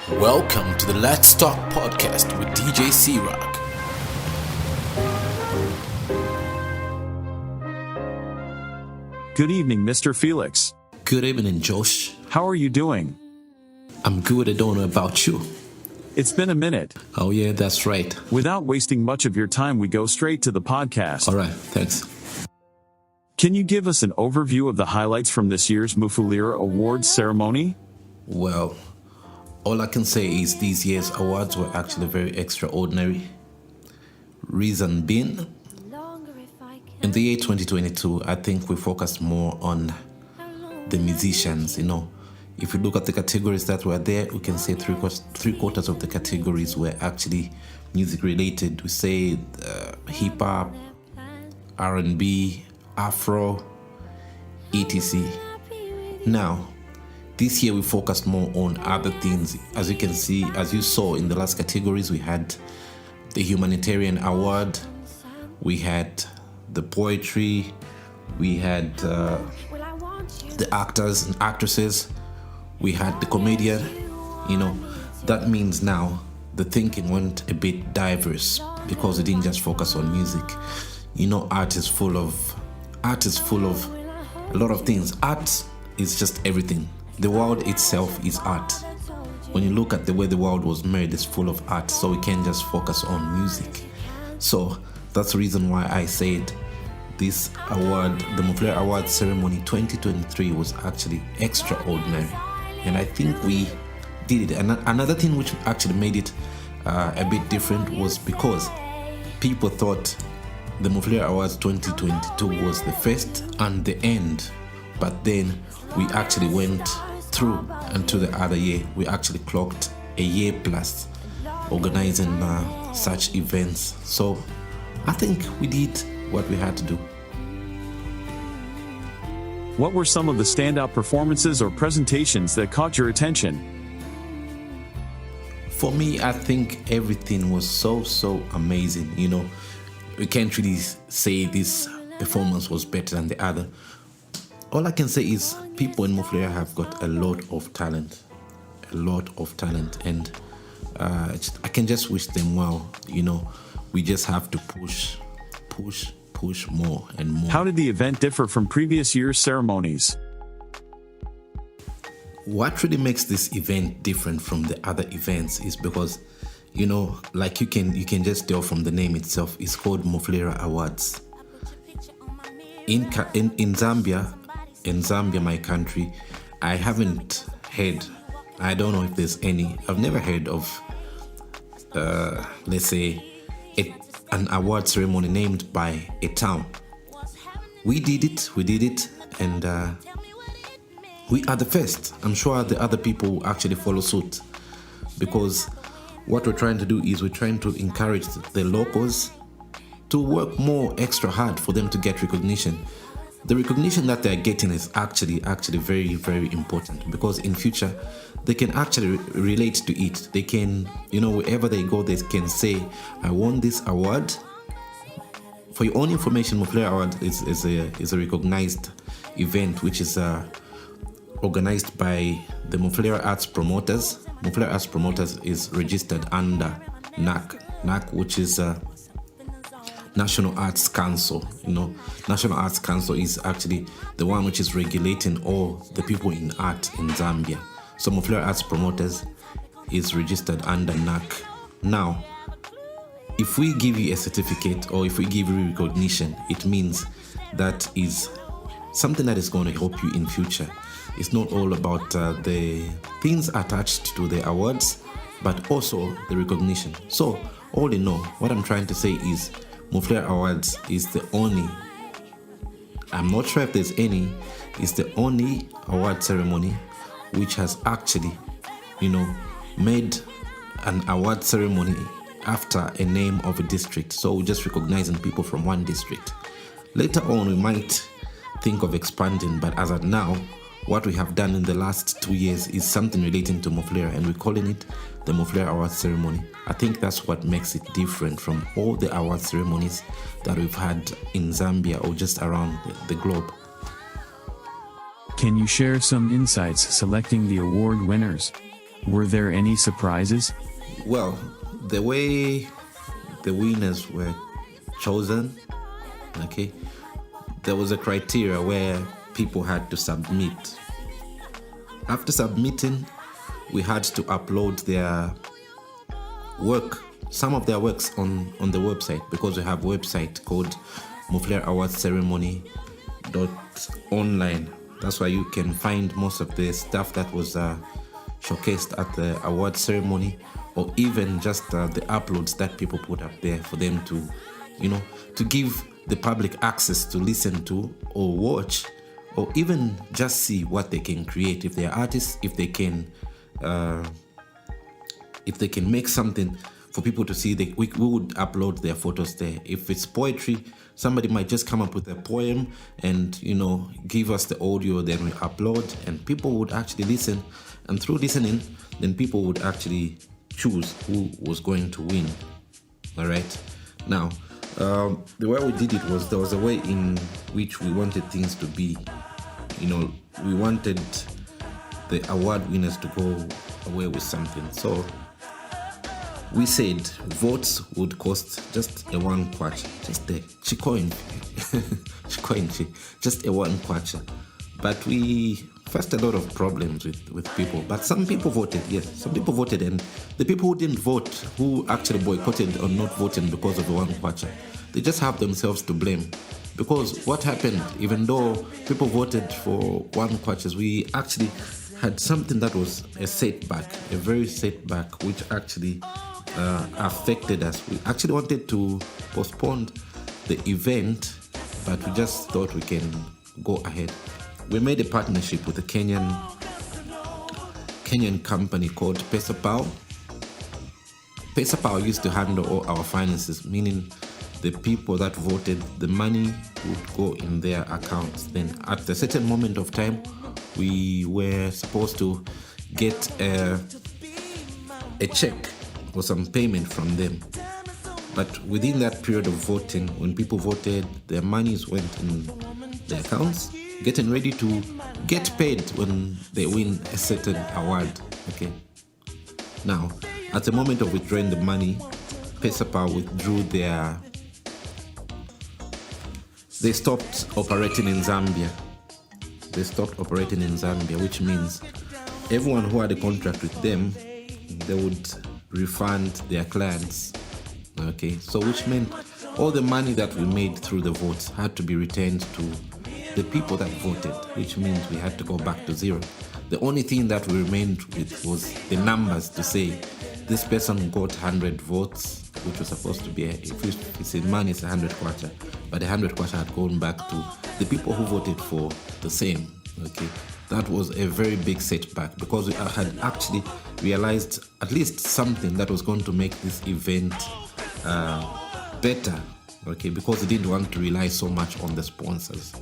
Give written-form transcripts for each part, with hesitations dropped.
Welcome to the Let's Talk podcast with DJ C-Rock. Good evening, Mr. Felix. Good evening, Josh. How are you doing? I'm good. I don't know about you. It's been a minute. Oh yeah, that's right. Without wasting much of your time, we go straight to the podcast. All right, thanks. Can you give us an overview of the highlights from this year's Mufulira Awards ceremony? Well, all I can say is these year's awards were actually very extraordinary. Reason being, in the year 2022, I think we focused more on the musicians, If you look at the categories that were there, we can say three quarters of the categories were actually music related. We say hip hop, R&B, Afro, etc. Now, this year we focused more on other things. As you can see, as you saw in the last categories, we had the humanitarian award, we had the poetry, we had the actors and actresses, we had the comedian. That means now the thinking went a bit diverse because it didn't just focus on music. Art is full of a lot of things. Art is just everything. The world itself is art. When you look at the way the world was made, it's full of art, so we can't just focus on music. So that's the reason why I said this award, the Mufulira Award ceremony 2023, was actually extraordinary. And I think we did it. And another thing which actually made it a bit different was because people thought the Mufulira Awards 2022 was the first and the end. But then we actually went through and to the other year. We actually clocked a year plus organizing such events. So I think we did what we had to do. What were some of the standout performances or presentations that caught your attention? For me, I think everything was so amazing. We can't really say this performance was better than the other. All I can say is people in Mufulira have got a lot of talent, and I can just wish them well. We just have to push more and more. How did the event differ from previous year's ceremonies? What really makes this event different from the other events is because, like you can just tell from the name itself, it's called Mufulira Awards. In Zambia, my country, I haven't heard, I don't know if there's any, I've never heard of, let's say, an award ceremony named by a town. We did it, and we are the first. I'm sure the other people will actually follow suit, because what we're trying to do is we're trying to encourage the locals to work more extra hard for them to get recognition. The recognition that they're getting is actually very, very important, because in future they can actually relate to it. They can, wherever they go, they can say, I won this award. For your own information, Mufulira Award is a recognized event which is organized by the Mufulira Arts Promoters. Mufulira Arts Promoters is registered under NAC, which is National Arts Council. National Arts Council is actually the one which is regulating all the people in art in Zambia. So Mufulira Arts Promoters is registered under NAC. Now, if we give you a certificate or if we give you recognition, it means that is something that is going to help you in future. It's not all about the things attached to the awards, but also the recognition. So all in all, what I'm trying to say is Mufulira Awards is the only, I'm not sure if there's any, it's the only award ceremony which has actually, made an award ceremony after a name of a district. So we're just recognizing people from one district. Later on, we might think of expanding, but as of now, what we have done in the last 2 years is something relating to Mufulira, and we're calling it the Mufulira Award Ceremony. I think that's what makes it different from all the award ceremonies that we've had in Zambia or just around the globe. Can you share some insights selecting the award winners? Were there any surprises? Well, the way the winners were chosen, okay, there was a criteria where people had to submit. After submitting, we had to upload their work, some of their works on the website, because we have a website called Mufulira Awards Ceremony.online. That's why you can find most of the stuff that was showcased at the award ceremony, or even just the uploads that people put up there for them to, to give the public access to listen to or watch, or even just see what they can create. If they're artists, if they can make something for people to see, we would upload their photos there. If it's poetry, somebody might just come up with a poem and give us the audio, then we upload, and people would actually listen, and through listening, then people would actually choose who was going to win. All right. Now, the way we did it was, there was a way in which we wanted things to be. We wanted the award winners to go away with something. So we said votes would cost just a 1 kwacha, just a chikoin, just a 1 kwacha. But we faced a lot of problems with people. But some people voted, yes, some people voted, and the people who didn't vote, who actually boycotted or not voting because of the 1 kwacha, they just have themselves to blame. Because what happened, even though people voted for 1 kwacha, we actually had something that was a setback, a very setback, which actually affected us. We actually wanted to postpone the event, but we just thought we can go ahead. We made a partnership with a Kenyan company called PesaPal. PesaPal used to handle all our finances, meaning the people that voted, the money would go in their accounts. Then at a certain moment of time, we were supposed to get a check or some payment from them. But within that period of voting, when people voted, their monies went in their accounts, getting ready to get paid when they win a certain award. Okay. Now, at the moment of withdrawing the money, PesaPal withdrew they stopped operating in Zambia. They stopped operating in Zambia, which means everyone who had a contract with them, they would refund their clients. Okay, so which meant all the money that we made through the votes had to be returned to the people that voted, which means we had to go back to zero. The only thing that we remained with was the numbers to say this person got 100 votes, which was supposed to be, if it's in money, it's 100 kwacha, but the 100 kwacha had gone back to the people who voted for the same. Okay, that was a very big setback, because we had actually realized at least something that was going to make this event better. Okay, because we didn't want to rely so much on the sponsors.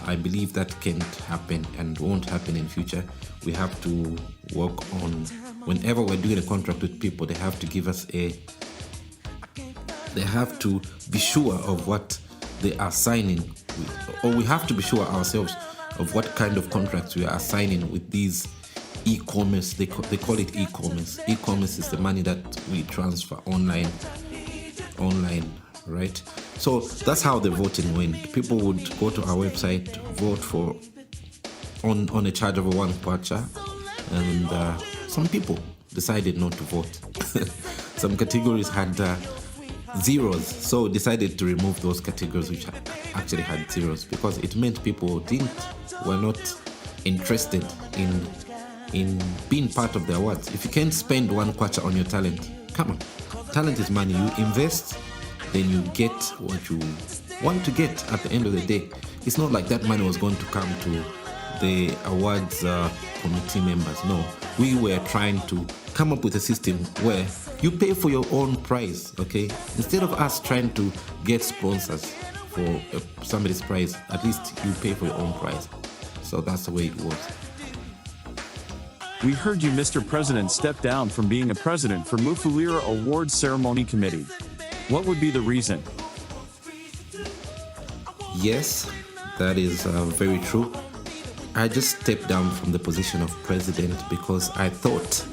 I believe that can't happen and won't happen in future. We have to work on, whenever we're doing a contract with people, they have to give us they have to be sure of what they are signing with, or we have to be sure ourselves of what kind of contracts we are signing with these e-commerce. They call it e-commerce. E-commerce is the money that we transfer online, right? So that's how the voting went. People would go to our website, vote for on a charge of a 1 kwacha, and some people decided not to vote. Some categories had zeros, so decided to remove those categories which actually had zeros, because it meant people were not interested in being part of the awards. If you can't spend 1 kwacha on your talent, come on, talent is money. You invest, then you get what you want to get at the end of the day. It's not like that money was going to come to the awards committee members. No, we were trying to come up with a system where you pay for your own prize, okay? Instead of us trying to get sponsors for somebody's prize, at least you pay for your own prize. So that's the way it was. We heard you, Mr. President, step down from being a president for Mufulira Awards Ceremony Committee. What would be the reason? Yes, that is very true. I just stepped down from the position of president because I thought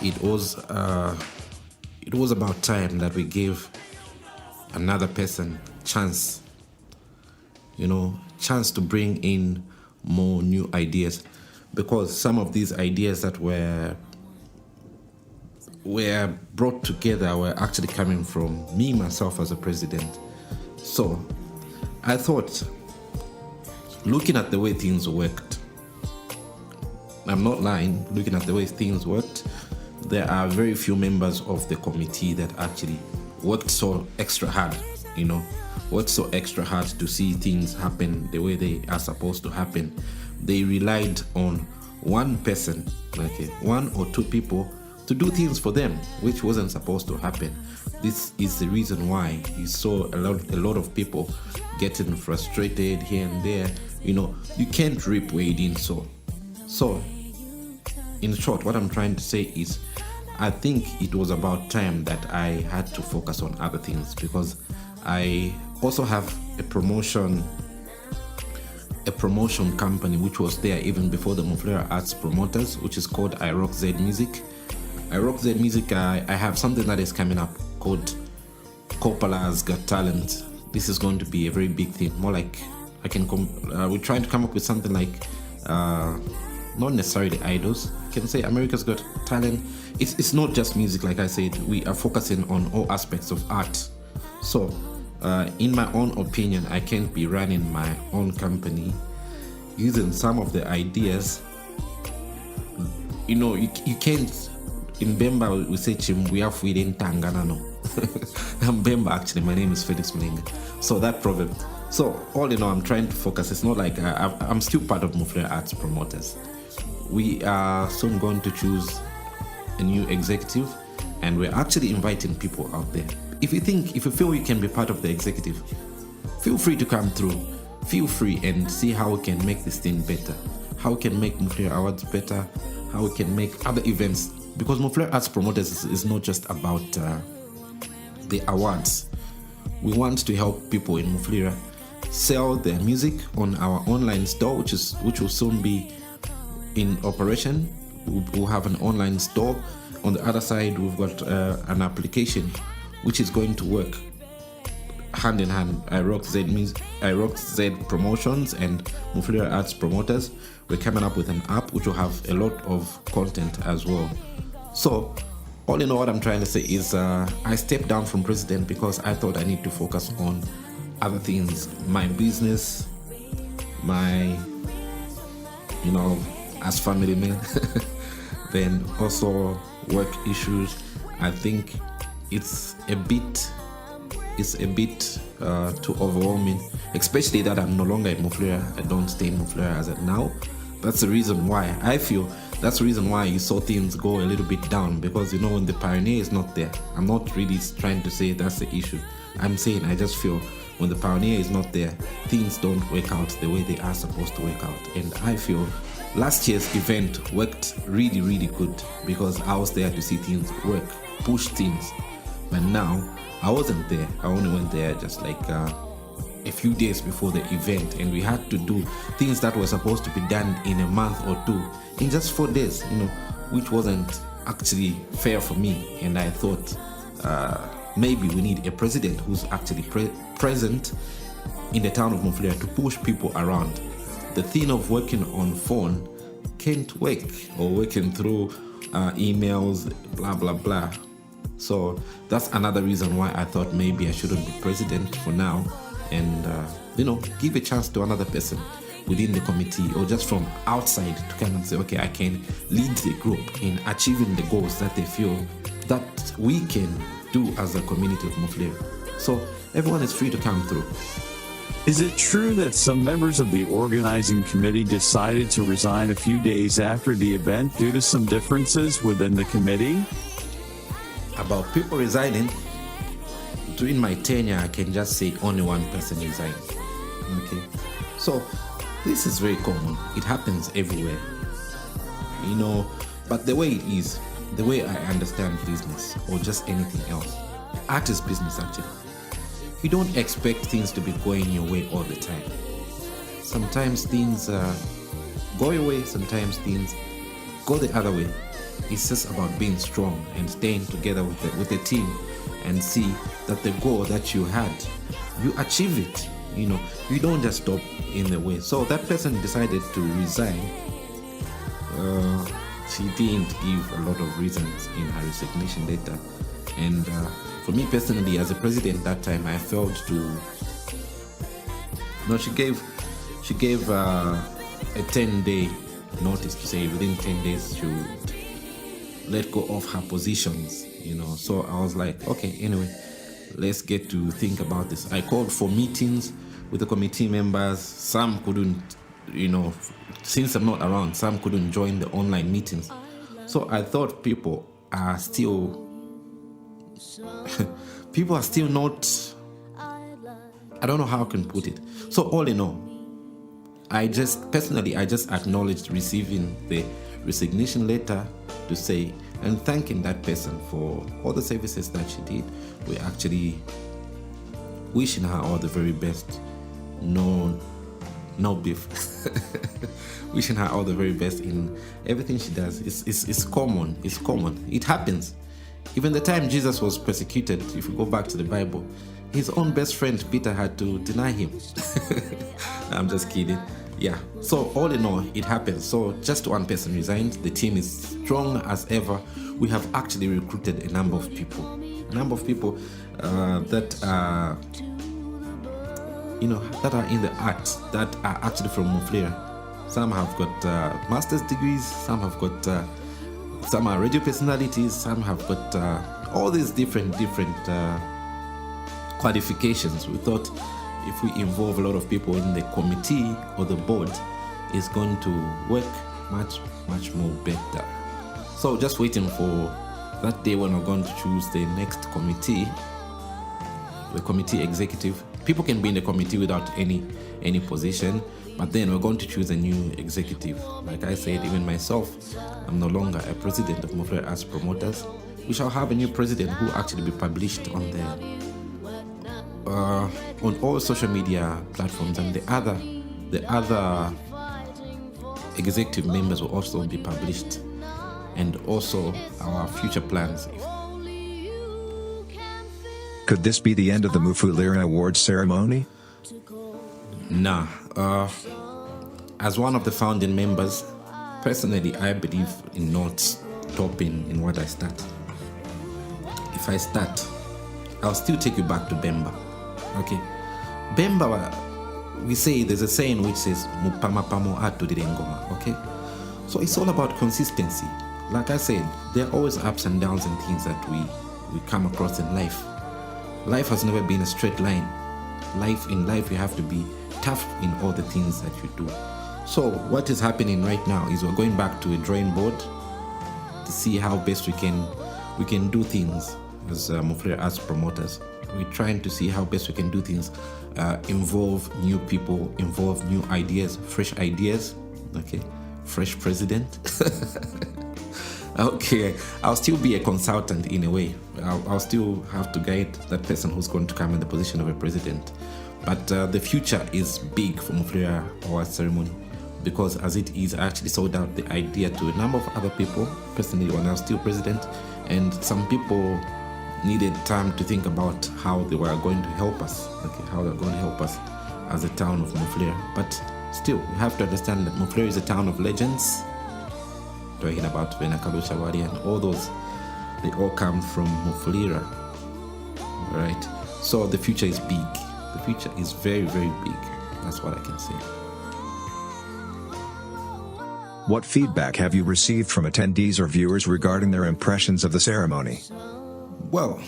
it was about time that we gave another person chance to bring in more new ideas, because some of these ideas that were brought together were actually coming from me myself as a president. So I thought, looking at the way things worked, I'm not lying, looking at the way things worked, there are very few members of the committee that actually worked so extra hard to see things happen the way they are supposed to happen. They relied on one person, one or two people, to do things for them, which wasn't supposed to happen. This is the reason why you saw a lot of people getting frustrated here and there. You can't reap where you didn't sow. So, in short, what I'm trying to say is, I think it was about time that I had to focus on other things, because I also have a promotion company which was there even before the Mufulira Arts Promoters, which is called I Rock Z Music. I Rock Z Music, I have something that is coming up called Kopala's Got Talent. This is going to be a very big thing, more like we're trying to come up with something like not necessarily idols. I can say America's Got Talent. It's not just music, like I said. We are focusing on all aspects of art. So, in my own opinion, I can't be running my own company using some of the ideas. You can't. In Bemba, we say we have within Tangana. No, I'm Bemba actually. My name is Felix Mlinga. So that proverb. So all in all, I'm trying to focus. It's not like I'm still part of Mufulira Arts Promoters. We are soon going to choose a new executive, and we're actually inviting people out there. If you feel you can be part of the executive, feel free to come through. Feel free and see how we can make this thing better, how we can make Mufulira Awards better, how we can make other events. Because Mufulira Arts Promoters is not just about the awards. We want to help people in Mufulira sell their music on our online store, which will soon be in operation. We'll have an online store. On the other side, we've got an application which is going to work hand in hand. I Rock Z Promotions and Mufulira Arts Promoters. We're coming up with an app which will have a lot of content as well. So, all in all, what I'm trying to say is I stepped down from president because I thought I need to focus on other things, my business, my, as family man, then also work issues. I think it's a bit too overwhelming, especially that I'm no longer in Mufulira. I don't stay in Mufulira as of now. That's the reason why you saw things go a little bit down, because when the pioneer is not there, I'm not really trying to say that's the issue. I'm saying I just feel when the pioneer is not there, things don't work out the way they are supposed to work out. And I feel last year's event worked really, really good because I was there to see things work, push things. But now I wasn't there. I only went there just like a few days before the event, and we had to do things that were supposed to be done in a month or two in just 4 days, which wasn't actually fair for me. And I thought maybe we need a president who's actually present in the town of Mufulira to push people around. The thing of working on phone can't work, or working through emails, blah blah blah. So that's another reason why I thought maybe I shouldn't be president for now, and give a chance to another person within the committee or just from outside to come and say, okay, I can lead the group in achieving the goals that they feel that we can do as a community of Mufulira. So everyone is free to come through. Is it true that some members of the organizing committee decided to resign a few days after the event due to some differences within the committee? About people resigning, during my tenure, I can just say only one person resigned. Okay, so this is very common. It happens everywhere, but the way it is, the way I understand business or just anything else, art is business actually. You don't expect things to be going your way all the time. Sometimes things go your way, sometimes things go the other way. It's just about being strong and staying together with the team and see that the goal that you had, you achieve it. You don't just stop in the way. So that person decided to resign. She didn't give a lot of reasons in her resignation letter. And for me personally, as a president that time, I felt she gave a 10-day notice to say within 10 days she would let go of her positions, So I was like, okay, anyway, let's get to think about this. I called for meetings with the committee members. Some couldn't, since I'm not around, some couldn't join the online meetings. So I thought people are still not, I don't know how I can put it. So all in all, I just acknowledged receiving the resignation letter to say, and thanking that person for all the services that she did. We're actually wishing her all the very best. No beef. Wishing her all the very best in everything she does. It's common. It's common. It happens. Even the time Jesus was persecuted, if we go back to the Bible, his own best friend Peter had to deny him. I'm just kidding. Yeah. So all in all, it happens. So just one person resigned. The team is strong as ever. We have actually recruited a number of people that are, that are in the arts, that are actually from Mufulira. Some have got master's degrees. Some have got, some are radio personalities. Some have got all these different qualifications. We thought if we involve a lot of people in the committee or the board, it's going to work much more better. So just waiting for that day when we're going to choose the next committee, the committee executive. People can be in the committee without any position, but then we're going to choose a new executive. Like I said, even myself, I'm no longer a president of Mufulira Arts Promoters. We shall have a new president who will actually be published on all social media platforms, and the other executive members will also be published, and also our future plans. Could this be the end of the Mufulira Awards ceremony? Nah. As one of the founding members, personally, I believe in not stopping in what I start. If I start, I'll still take you back to Bemba. Okay? Bemba, we say, there's a saying which says, Mupama pamo atu direngoma. Okay? So it's all about consistency. Like I said, there are always ups and downs and things that we come across in life. Life has never been a straight line. In life, you have to be tough in all the things that you do. So what is happening right now is we're going back to a drawing board to see how best we can do things as Mufulira Arts Promoters. We're trying to see how best we can do things, involve new people, involve new ideas, fresh ideas. Okay, fresh president. Okay, I'll still be a consultant in a way. I'll still have to guide that person who's going to come in the position of a president. But the future is big for Mufulira Awards ceremony, because as it is, I actually sold out the idea to a number of other people, personally when I was still president, and some people needed time to think about how they were going to help us, as a town of Mufulira. But still, we have to understand that Mufulira is a town of legends. Talking about Venakalo Shawari and all those, they all come from Mufulira. Right? So the future is big. The future is very, very big. That's what I can say. What feedback have you received from attendees or viewers regarding their impressions of the ceremony? Well,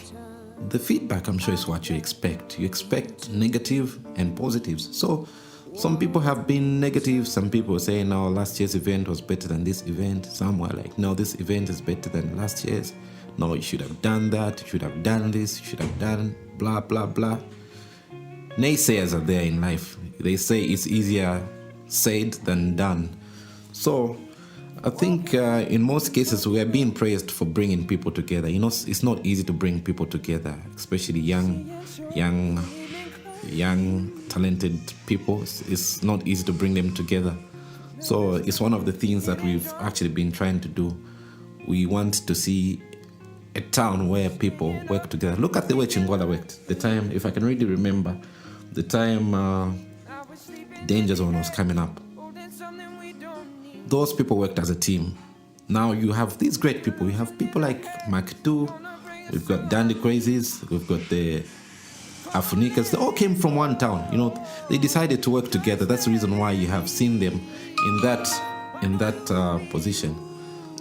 the feedback, I'm sure, is what you expect. You expect negative and positives. So some people have been negative. Some people say, no, last year's event was better than this event. Some were like, no, this event is better than last year's. No, you should have done that. You should have done this. You should have done blah, blah, blah. Naysayers are there in life. They say it's easier said than done. So I think in most cases we are being praised for bringing people together. It's not easy to bring people together, especially young, talented people. It's not easy to bring them together. So it's one of the things that we've actually been trying to do. We want to see a town where people work together. Look at the way Chingola worked. The time, if I can really remember, the time Danger Zone was coming up. Those people worked as a team. Now you have these great people. You have people like Mark II, we've got Dandy Crazies, we've got the Afunikas. They all came from one town. You know, they decided to work together. That's the reason why you have seen them in that position.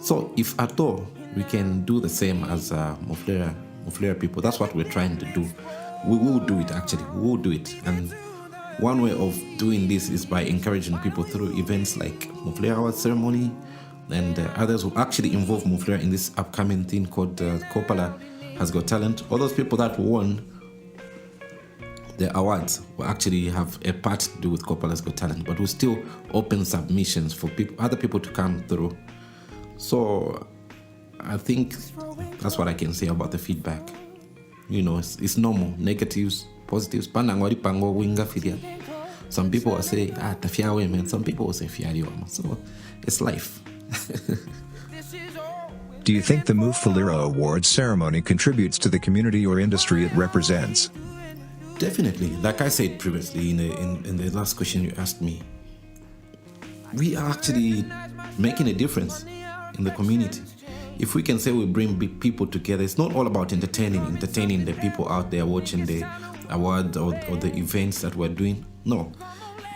So if at all we can do the same as Mufulira people, that's what we're trying to do. We will do it, actually. We will do it. And one way of doing this is by encouraging people through events like Mufulira Award Ceremony, and others will actually involve Mufulira in this upcoming thing called Kopala Has Got Talent. All those people that won the awards will actually have a part to do with Kopala Has Got Talent, but we'll still open submissions for other people to come through. So I think that's what I can say about the feedback. You know, it's normal. Negatives, positives. Some people will say, tafia women. Some people will say, fiari. So it's life. Do you think the Mufulira Awards ceremony contributes to the community or industry it represents? Definitely. Like I said previously in the last question you asked me, we are actually making a difference in the community. If we can say we bring big people together, it's not all about entertaining the people out there watching the awards or the events that we're doing. No,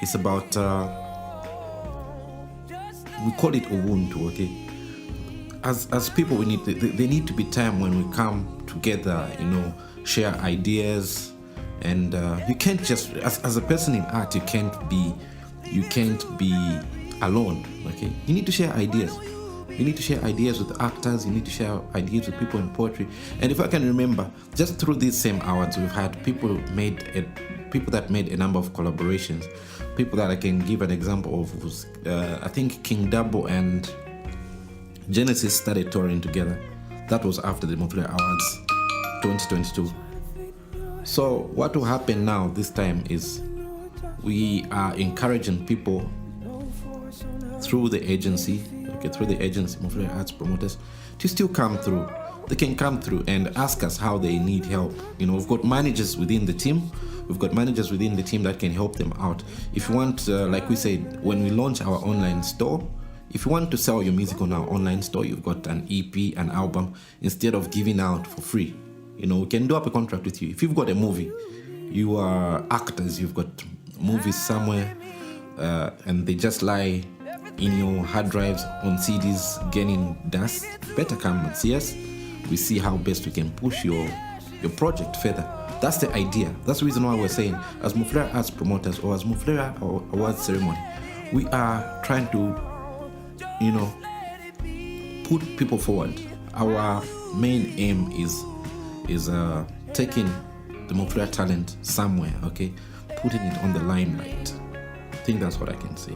it's about, we call it Ubuntu, okay? As people, there need to be time when we come together, you know, share ideas, and you can't just, as a person in art, you can't be alone, okay? You need to share ideas. You need to share ideas with actors, you need to share ideas with people in poetry. And if I can remember, just through these same awards, we've had people that made a number of collaborations. People that I can give an example of was, I think King Dabo and Genesis started touring together. That was after the Mufulira Awards 2022. So what will happen now this time is we are encouraging people through the agency, Mufulira Arts Promoters, to still come through. They can come through and ask us how they need help. You know, we've got managers within the team. We've got managers within the team that can help them out. If you want, like we said, when we launch our online store, if you want to sell your music on our online store, you've got an EP, an album, instead of giving out for free. You know, we can do up a contract with you. If you've got a movie, you are actors, you've got movies somewhere, and they just lie in your hard drives on CDs getting dust, better come and see us. We see how best we can push your project further. That's the idea. That's the reason why we're saying, as Mufulira Arts Promoters or as Mufulira Awards Ceremony, we are trying to, you know, put people forward. Our main aim is taking the Mufulira talent somewhere, okay? Putting it on the limelight. I think that's what I can say.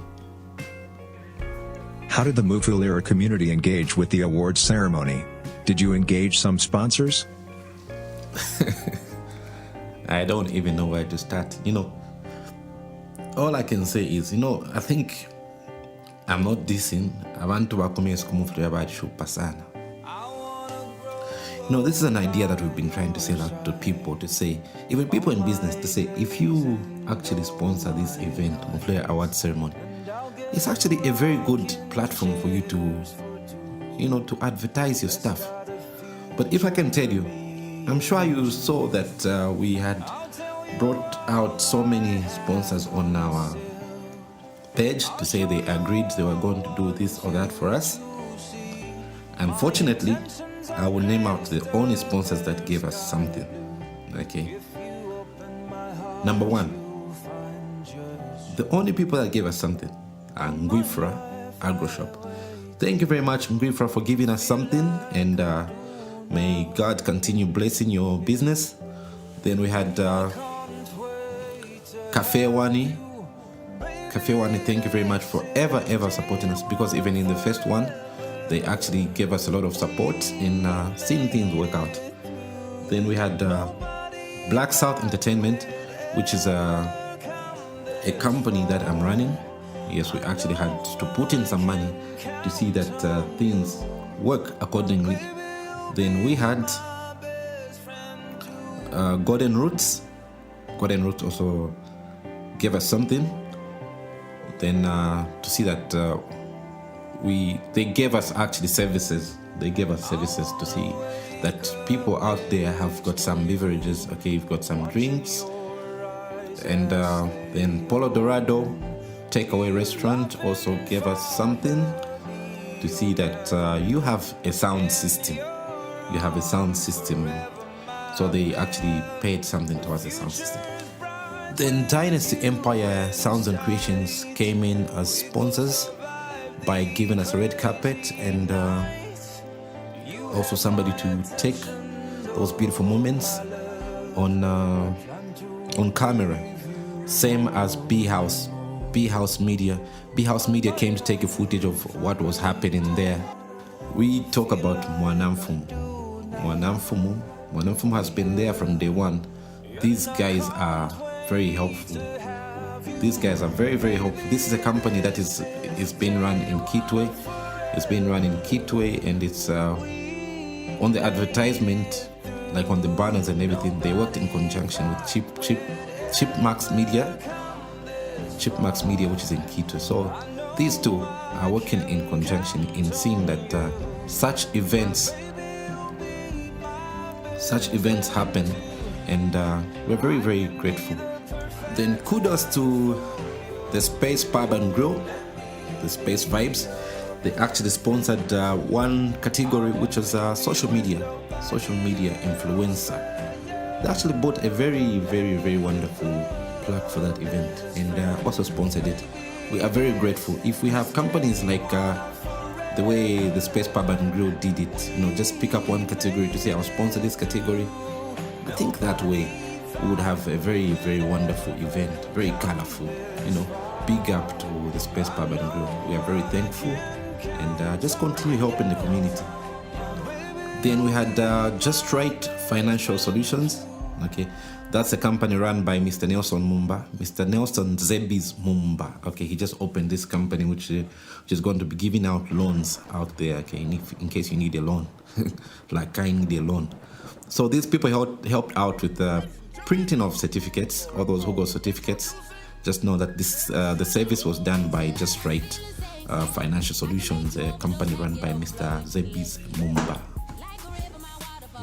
How did the Mufulira community engage with the awards ceremony? Did you engage some sponsors? I don't even know where to start. You know, all I can say is, you know, I think I'm not dissing. Abantu bakomeye Mufulira bagishupa sana. You know, this is an idea that we've been trying to sell out to people, to say, even people in business, to say, if you actually sponsor this event, Mufulira Award Ceremony, it's actually a very good platform for you to, you know, to advertise your stuff. But if I can tell you, I'm sure you saw that we had brought out so many sponsors on our page to say they agreed they were going to do this or that for us. Unfortunately, I will name out the only sponsors that gave us something. Okay. Number one, the only people that gave us something are Mufulira Agro Shop. Thank you very much, Mufulira, for giving us something, and may God continue blessing your business. Then we had Cafe Wani. Cafe Wani, thank you very much for ever supporting us, because even in the first one, they actually gave us a lot of support in seeing things work out. Then we had Black South Entertainment, which is a company that I'm running. Yes, we actually had to put in some money to see that things work accordingly. Then we had Golden Roots. Golden Roots also gave us something. Then to see that they gave us actually services. They gave us services to see that people out there have got some beverages. Okay, you've got some drinks. And then Polo Dorado Takeaway Restaurant also gave us something to see that you have a sound system. You have a sound system. So they actually paid something towards the sound system. Then Dynasty Empire Sounds and Creations came in as sponsors by giving us a red carpet and also somebody to take those beautiful moments on camera. Same as B House Media. B House Media came to take a footage of what was happening there. We talk about Mwanamfumu. Mwanamfumu has been there from day one. These guys are very helpful. These guys are very, very helpful. This is a company that is being run in Kitwe. It's being run in Kitwe, and it's on the advertisement, like on the banners and everything. They worked in conjunction with Chipmax Media, which is in Kitwe. So these two are working in conjunction in seeing that such events happen, and we're very, very grateful. Then kudos to the Space Pub and Grill, the Space Vibes. They actually sponsored one category, which was social media influencer. They actually bought a very, very, very wonderful plug for that event and also sponsored it. We are very grateful. If we have companies like the way the Space Pub and Grill did it, just pick up one category to say I'll sponsor this category, I think that way we would have a very, very wonderful event, very colorful. Big up to the Space Pub and Grill. We are very thankful, and just continue helping the community. Then we had Just Right Financial Solutions. Okay, that's a company run by Mr. Nelson Zebis Mumba. Okay, he just opened this company which is going to be giving out loans out there. Okay, in case you need a loan, like I need a loan. So these people helped out with the printing of certificates. All those who got certificates, just know that the service was done by Just Right Financial Solutions, a company run by Mr. Zebis Mumba.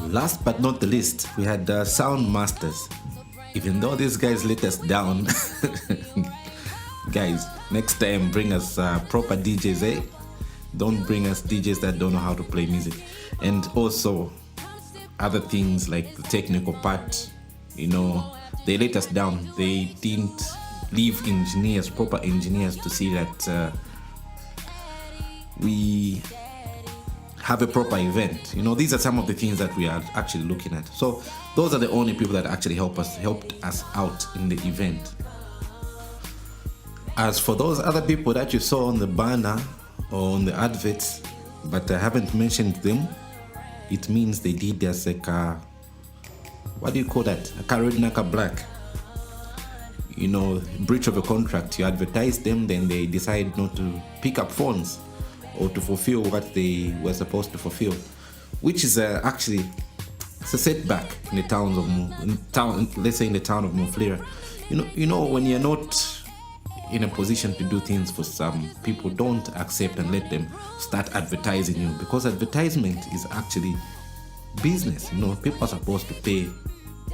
Last but not the least, we had Sound Masters. Even though these guys let us down, guys, next time bring us proper DJs, eh? Don't bring us DJs that don't know how to play music. And also other things like the technical part, they let us down. They didn't leave proper engineers to see that we have a proper event. These are some of the things that we are actually looking at. So those are the only people that actually helped us out in the event. As for those other people that you saw on the banner or on the adverts, but I haven't mentioned them, it means they did as what do you call that? A Karodinaka Black. Breach of a contract. You advertise them, then they decide not to pick up phones or to fulfill what they were supposed to fulfill, which is actually it's a setback in the let's say in the town of Mufulira. When you're not in a position to do things for some people, don't accept and let them start advertising you, because advertisement is actually business. People are supposed to pay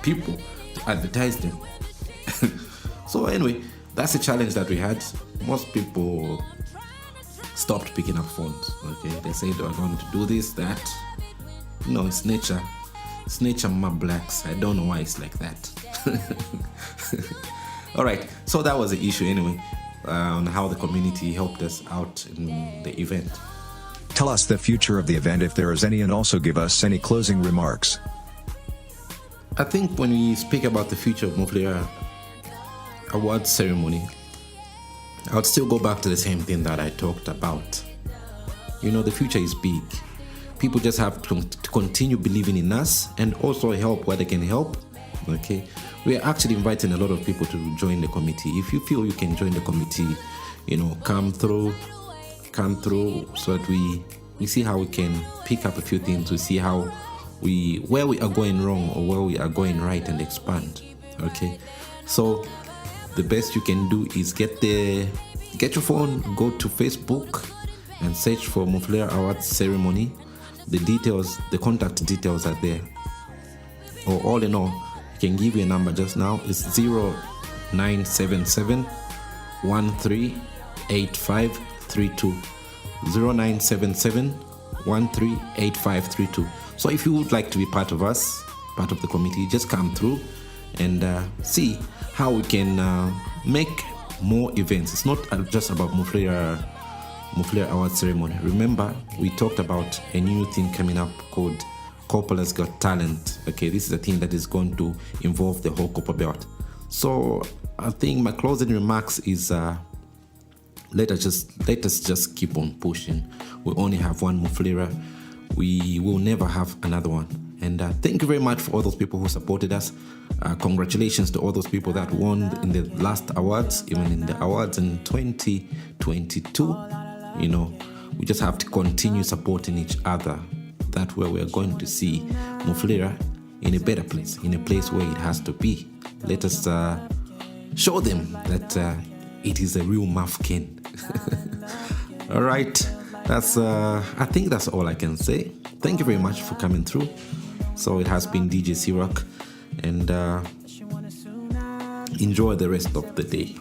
people to advertise them. So anyway, that's a challenge that we had. Most people stopped picking up phones. Okay, they said they're going to do this, that. It's nature. It's nature, my blacks. I don't know why it's like that. All right, so that was the issue anyway, on how the community helped us out in the event. Tell us the future of the event if there is any, and also give us any closing remarks. I think when we speak about the future of Mufulira awards ceremony, I would still go back to the same thing that I talked about. The future is big. People just have to continue believing in us and also help where they can help. Okay, we are actually inviting a lot of people to join the committee. If you feel you can join the committee, come through so that we see how we can pick up a few things. We see where we are going wrong or where we are going right and expand. Okay, so the best you can do is get your phone, go to Facebook and search for Mufulira Awards ceremony. The contact details are there. Or all in all, I can give you a number just now. It's 0977 138532. 0977 138532. So if you would like to be part of the committee, just come through and see how we can make more events. It's not just about Mufulira Award ceremony. Remember, we talked about a new thing coming up called Coppola's Got Talent. Okay, this is a thing that is going to involve the whole Copper Belt. So I think my closing remarks is let us just keep on pushing. We only have one Mufulira. We will never have another one. And thank you very much for all those people who supported us. Congratulations to all those people that won in the last awards, even in the awards in 2022. We just have to continue supporting each other. That way we are going to see Mufulira in a better place, in a place where it has to be. Let us show them that it is a real Mufkin. All right, I think that's all I can say. Thank you very much for coming through. So it has been DJ C-Rock, and enjoy the rest of the day.